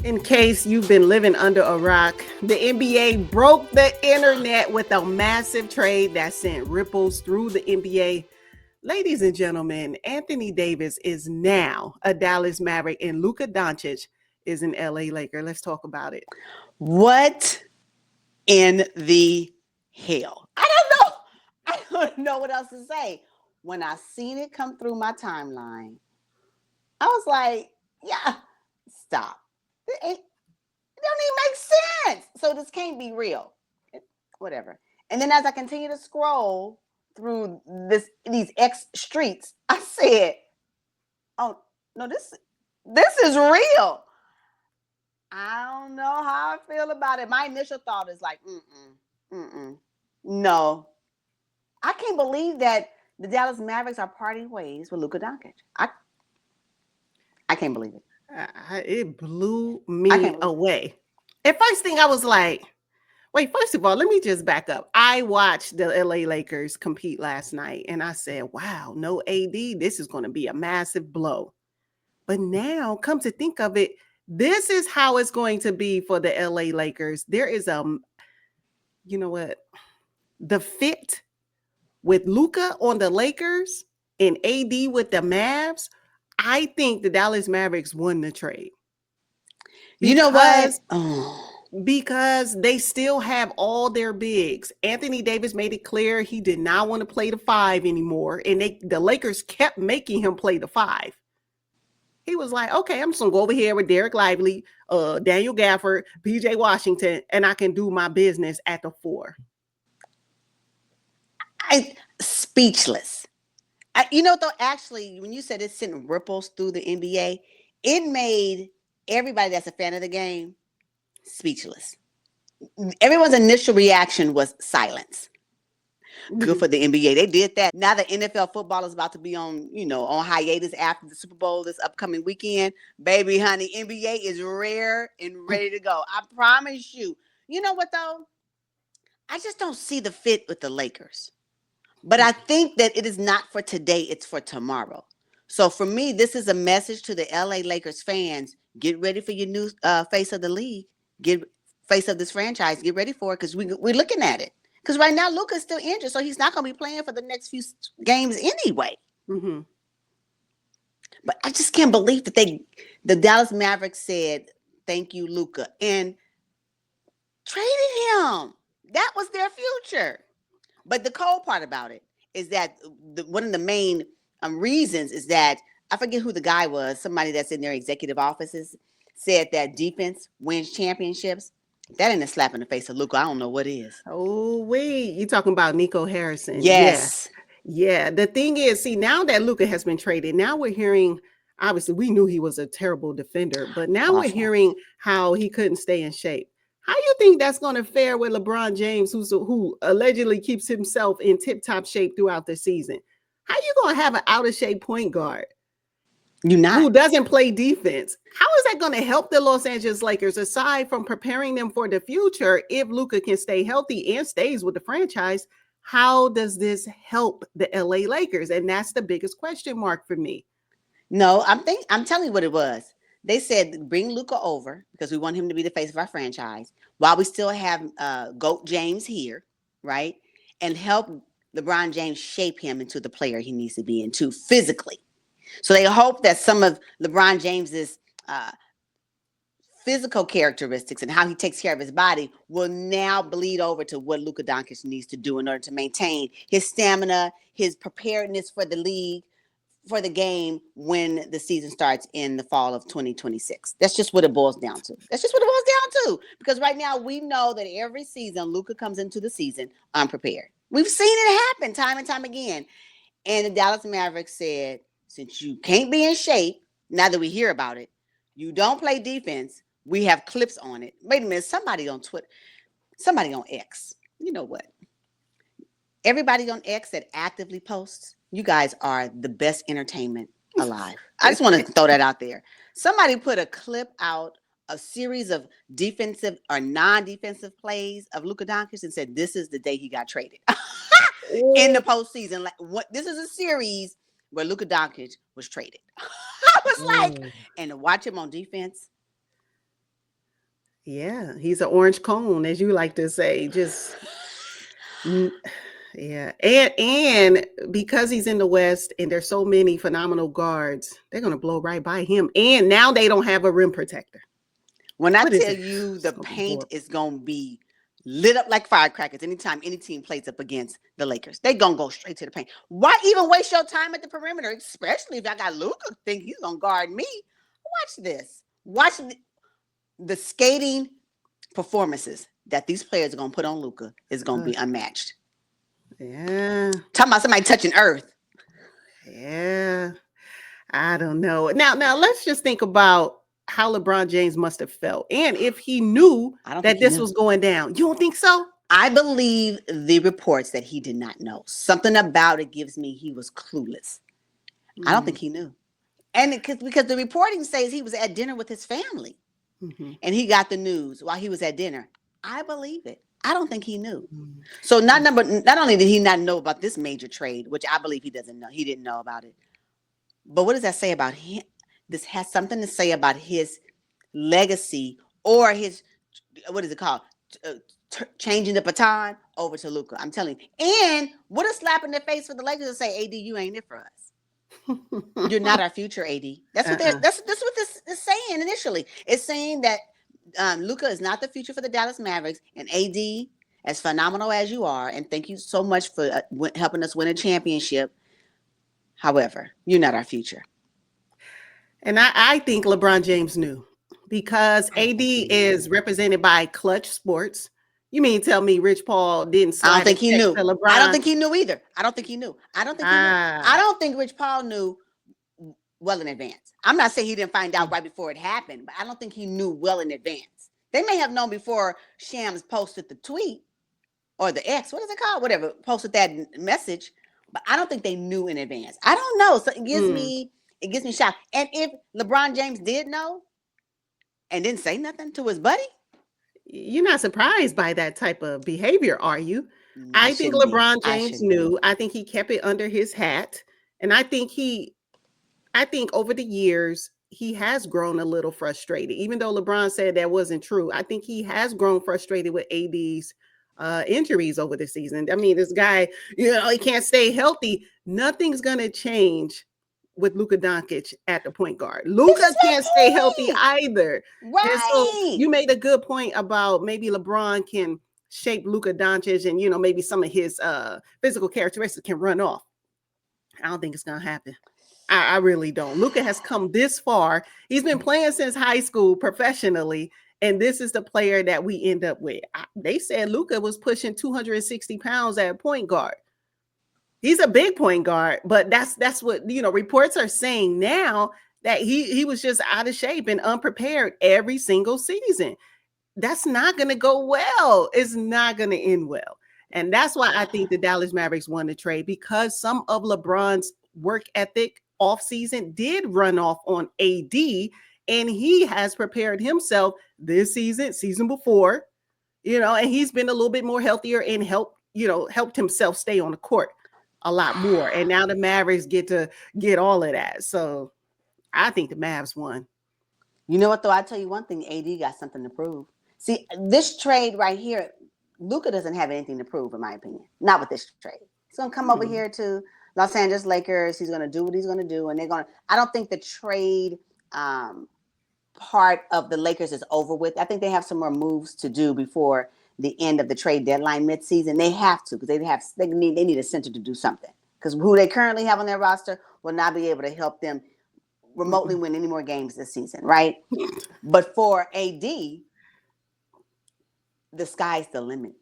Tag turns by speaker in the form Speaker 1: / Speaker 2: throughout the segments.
Speaker 1: In case you've been living under a rock, the NBA broke the internet with a massive trade that sent ripples through the NBA. Ladies and gentlemen, Anthony Davis is now a Dallas Maverick and Luka Doncic is an LA Laker. Let's talk about it.
Speaker 2: What in the hell? I don't know what else to say. When I seen it come through my timeline, I was like, yeah, stop. It don't even make sense. So this can't be real. Whatever. And then as I continue to scroll through these X streets, I said, oh no, this is real. I don't know how I feel about it. My initial thought is like, no. I can't believe that the Dallas Mavericks are parting ways with Luka Doncic. I can't believe it.
Speaker 1: It blew me away. At first thing I was like, wait, first of all, let me just back up. I watched the LA Lakers compete last night and I said, wow, no AD. This is going to be a massive blow. But now, come to think of it, this is how it's going to be for the LA Lakers. There is you know what? The fit with Luka on the Lakers and AD with the Mavs, I think the Dallas Mavericks won the trade.
Speaker 2: You know what?
Speaker 1: Because they still have all their bigs. Anthony Davis made it clear he did not want to play the 5 anymore. And the Lakers kept making him play the 5. He was like, okay, I'm just going to go over here with Derek Lively, Daniel Gafford, PJ Washington, and I can do my business at the 4.
Speaker 2: Speechless. Though, actually, when you said it sent ripples through the NBA, it made everybody that's a fan of the game speechless. Everyone's initial reaction was silence. Good for the NBA. They did that. Now the NFL football is about to be on hiatus after the Super Bowl this upcoming weekend. Baby, honey, NBA is rare and ready to go. I promise you. You know what, though? I just don't see the fit with the Lakers. But I think that it is not for today. It's for tomorrow. So for me, this is a message to the LA Lakers fans. Get ready for your new face of the league. Face of this franchise. Get ready for it because we're looking at it. Because right now, Luka's still injured, so he's not going to be playing for the next few games anyway.
Speaker 1: Mm-hmm.
Speaker 2: But I just can't believe that the Dallas Mavericks said, thank you, Luka, and traded him. That was their future. But the cold part about it is that one of the main reasons is that, I forget who the guy was, somebody that's in their executive offices, said that defense wins championships. That ain't a slap in the face of Luka. I don't know what is.
Speaker 1: Oh, wait. You talking about Nico Harrison.
Speaker 2: Yes.
Speaker 1: Yeah. The thing is, see, now that Luka has been traded, now we're hearing, obviously, we knew he was a terrible defender, but now we're hearing how he couldn't stay in shape. How do you think that's going to fare with LeBron James, who allegedly keeps himself in tip-top shape throughout the season? How you going to have an out-of-shape point guard? Who doesn't play defense? How is that going to help the Los Angeles Lakers aside from preparing them for the future? If Luka can stay healthy and stays with the franchise, how does this help the LA Lakers? And that's the biggest question mark for me.
Speaker 2: No, I'm telling you what it was. They said bring Luka over because we want him to be the face of our franchise while we still have GOAT James here, right? And help LeBron James shape him into the player he needs to be into physically. So they hope that some of LeBron James's physical characteristics and how he takes care of his body will now bleed over to what Luka Doncic needs to do in order to maintain his stamina, his preparedness for the league, for the game when the season starts in the fall of 2026. That's just what it boils down to. Because right now we know that every season Luka comes into the season unprepared. We've seen it happen time and time again. And the Dallas Mavericks said, since you can't be in shape, now that we hear about it, you don't play defense, we have clips on it. Wait a minute, somebody on Twitter, somebody on X, you know what? Everybody on X that actively posts, you guys are the best entertainment alive. I just want to throw that out there. Somebody put a clip out, a series of defensive or non-defensive plays of Luka Doncic and said, this is the day he got traded in the postseason. This is a series where Luka Doncic was traded. I was like, and to watch him on defense,
Speaker 1: Yeah, he's an orange cone, as you like to say. N- yeah, and because he's in the West, and there's so many phenomenal guards, they're gonna blow right by him. And now they don't have a rim protector.
Speaker 2: When I
Speaker 1: What is
Speaker 2: tell
Speaker 1: it?
Speaker 2: you
Speaker 1: It's
Speaker 2: the
Speaker 1: gonna be
Speaker 2: paint
Speaker 1: horrible.
Speaker 2: is going to be lit up like firecrackers anytime any team plays up against the Lakers, they going to go straight to the paint. Why even waste your time at the perimeter, especially if I got Luka think he's going to guard me? Watch this. Watch the skating performances that these players are going to put on Luka is going to
Speaker 1: Uh,
Speaker 2: be unmatched.
Speaker 1: yeah,
Speaker 2: Talking about somebody touching earth.
Speaker 1: yeah. I don't know. Now let's just think about how LeBron James must have felt, and if he knew
Speaker 2: I don't think
Speaker 1: that
Speaker 2: he
Speaker 1: this
Speaker 2: knew.
Speaker 1: was going down. You don't think so?
Speaker 2: I believe the reports that he did not know. Something about it gives me he was clueless. I don't
Speaker 1: Mm,
Speaker 2: think he knew. And because the reporting says he was at dinner with his family
Speaker 1: mhm,
Speaker 2: and he got the news while he was at dinner. I believe it. I don't think he knew.
Speaker 1: mm,
Speaker 2: So not only did he not know about this major trade, which I believe he doesn't know, he didn't know about it. But what does that say about him? This has something to say about his legacy or his, what is it called? Uh, Changing the baton over to Luka. I'm telling you. And what a slap in the face for the Lakers to say, AD, you ain't it for us. You're not our future, AD.
Speaker 1: uh-uh.
Speaker 2: That's what this is saying initially. It's saying that Luka is not the future for the Dallas Mavericks, and AD, as phenomenal as you are, and thank you so much for helping us win a championship. However, you're not our future.
Speaker 1: And I think LeBron James knew because
Speaker 2: I don't think he
Speaker 1: AD
Speaker 2: knew.
Speaker 1: is represented by Clutch Sports. You mean tell me Rich Paul didn't
Speaker 2: I don't
Speaker 1: slide a
Speaker 2: think he
Speaker 1: text
Speaker 2: knew.
Speaker 1: to
Speaker 2: I don't
Speaker 1: LeBron?
Speaker 2: think he knew either. I don't think he knew. I don't think he knew. I
Speaker 1: Ah,
Speaker 2: don't think Rich Paul knew well in advance. I'm not saying he didn't find out right before it happened, but I don't think he knew well in advance. They may have known before Shams posted the tweet or the X, what is it called? Whatever, posted that message, but I don't think they knew in advance. I don't know. So
Speaker 1: mm.
Speaker 2: it gives me shock. And if LeBron James did know and didn't say nothing to his buddy,
Speaker 1: You're not surprised by that type of behavior, are you?
Speaker 2: I
Speaker 1: I think
Speaker 2: shouldn't be.
Speaker 1: LeBron
Speaker 2: I
Speaker 1: James
Speaker 2: shouldn't be.
Speaker 1: knew. I think he kept it under his hat. And I think over the years, he has grown a little frustrated. Even though LeBron said that wasn't true, I think he has grown frustrated with AD's injuries over the season. I mean, this guy, he can't stay healthy. Nothing's going to change with Luka Doncic at the point guard.
Speaker 2: This
Speaker 1: Luka
Speaker 2: is my
Speaker 1: can't stay healthy
Speaker 2: point.
Speaker 1: either. And so
Speaker 2: Right.
Speaker 1: you made a good point about maybe LeBron can shape Luka Doncic and, maybe some of his physical characteristics can run off. I don't think it's going to happen. I really don't. Luka has come this far. He's been playing since high school professionally, and this is the player that we end up with. They said Luka was pushing 260 pounds at point guard. He's a big point guard, but that's what reports are saying now that he was just out of shape and unprepared every single season. That's not going to go well. It's not going to end well. And that's why I think the Dallas Mavericks won the trade, because some of LeBron's work ethic off season did run off on AD, and he has prepared himself this season before, and he's been a little bit more healthier and helped himself stay on the court a lot more. And now the Mavericks get to get all of that. So I think the Mavs won.
Speaker 2: You know what, though? I tell you one thing, AD got something to prove. See, this trade right here, Luka doesn't have anything to prove, in my opinion. Not with this trade. He's going to come over
Speaker 1: Hmm.
Speaker 2: here to Los Angeles Lakers. He's going to do what he's going to do. And I don't think the trade part of the Lakers is over with. I think they have some more moves to do before the end of the trade deadline midseason. They have to, because they need a center to do something. Because who they currently have on their roster will not be able to help them remotely
Speaker 1: Mm-mm.
Speaker 2: win any more games this season, right? But for AD, the sky's the limit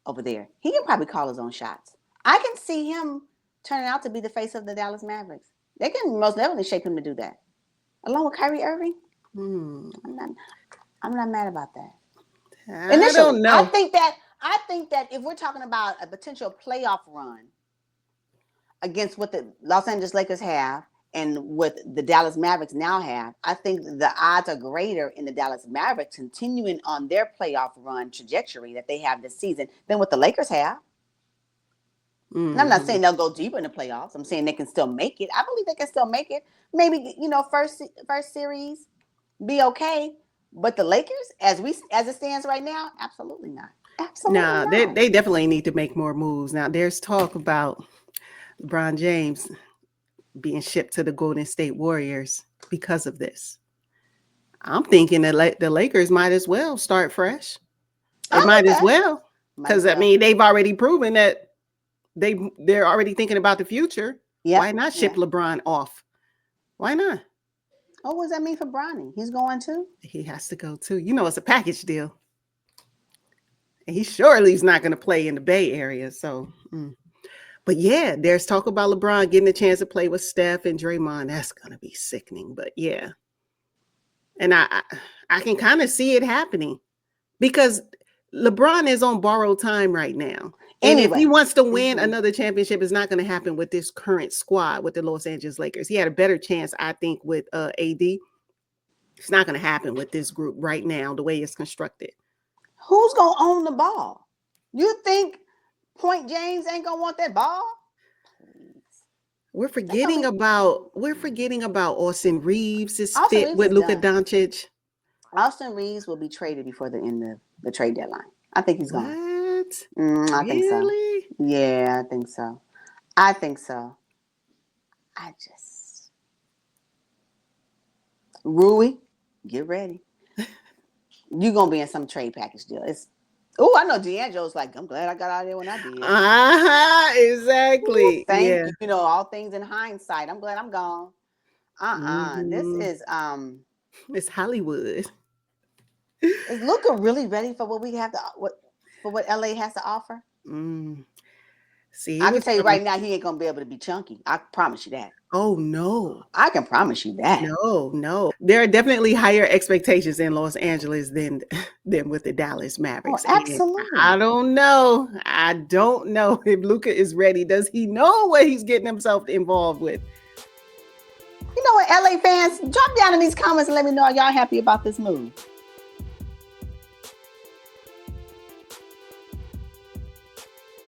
Speaker 2: over there. He can probably call his own shots. I can see him turning out to be the face of the Dallas Mavericks. They can most definitely shape him to do that. Along with Kyrie Irving,
Speaker 1: Hmm.
Speaker 2: I'm not I'm not mad about that.
Speaker 1: I
Speaker 2: Initially,
Speaker 1: don't
Speaker 2: I
Speaker 1: know.
Speaker 2: think that I think that if we're talking about a potential playoff run against what the Los Angeles Lakers have and what the Dallas Mavericks now have, I think the odds are greater in the Dallas Mavericks continuing on their playoff run trajectory that they have this season than what the Lakers have. And I'm not
Speaker 1: Mhm.
Speaker 2: saying they'll go deeper in the playoffs. I'm saying they can still make it. I believe they can still make it. Maybe first series be okay, But the Lakers, as it stands right now, absolutely not. Absolutely
Speaker 1: Nah,
Speaker 2: not.
Speaker 1: they definitely need to make more moves. Now, there's talk about LeBron James being shipped to the Golden State Warriors because of this. I'm thinking that the Lakers might as well start fresh. They might as well, because I mean they've already proven that they're already thinking about the future. Yep. Why not ship LeBron off? Why not?
Speaker 2: Oh, what does that mean for Bronny? He's going too?
Speaker 1: He has to go too. You know, it's a package deal. And he surely is not going to play in the Bay Area. So, but yeah, there's talk about LeBron getting a chance to play with Steph and Draymond. That's going to be sickening. But yeah. And I can kind of see it happening because LeBron is on borrowed time right now. And if he wants to win another championship, it's not going to happen with this current squad with the Los Angeles Lakers. He had a better chance, I think, with AD. It's not going to happen with this group right now, the way it's constructed.
Speaker 2: Who's going to own the ball? You think Point James ain't going to want that ball?
Speaker 1: We're forgetting about Austin Reeves' fit with Luka Doncic.
Speaker 2: Austin Reeves will be traded before the end of the trade deadline. I think he's gone.
Speaker 1: What?
Speaker 2: I think so. Yeah, I think so. I just Rui, get ready. You're gonna be in some trade package deal. I know D'Angelo's like, I'm glad I got out of there when I
Speaker 1: did. Exactly.
Speaker 2: Thank you. You know, all things in hindsight. I'm glad I'm gone. This is
Speaker 1: it's Hollywood.
Speaker 2: Is Luka really ready for what we have what LA has to offer?
Speaker 1: See,
Speaker 2: I can tell you right now, he ain't gonna be able to be chunky. I promise you that.
Speaker 1: Oh no,
Speaker 2: I can promise you that.
Speaker 1: No. There are definitely higher expectations in Los Angeles than with the Dallas Mavericks.
Speaker 2: Oh, absolutely.
Speaker 1: And I don't know if Luka is ready. Does he know what he's getting himself involved with?
Speaker 2: You know what, LA fans, drop down in these comments and let me know, are y'all happy about this move?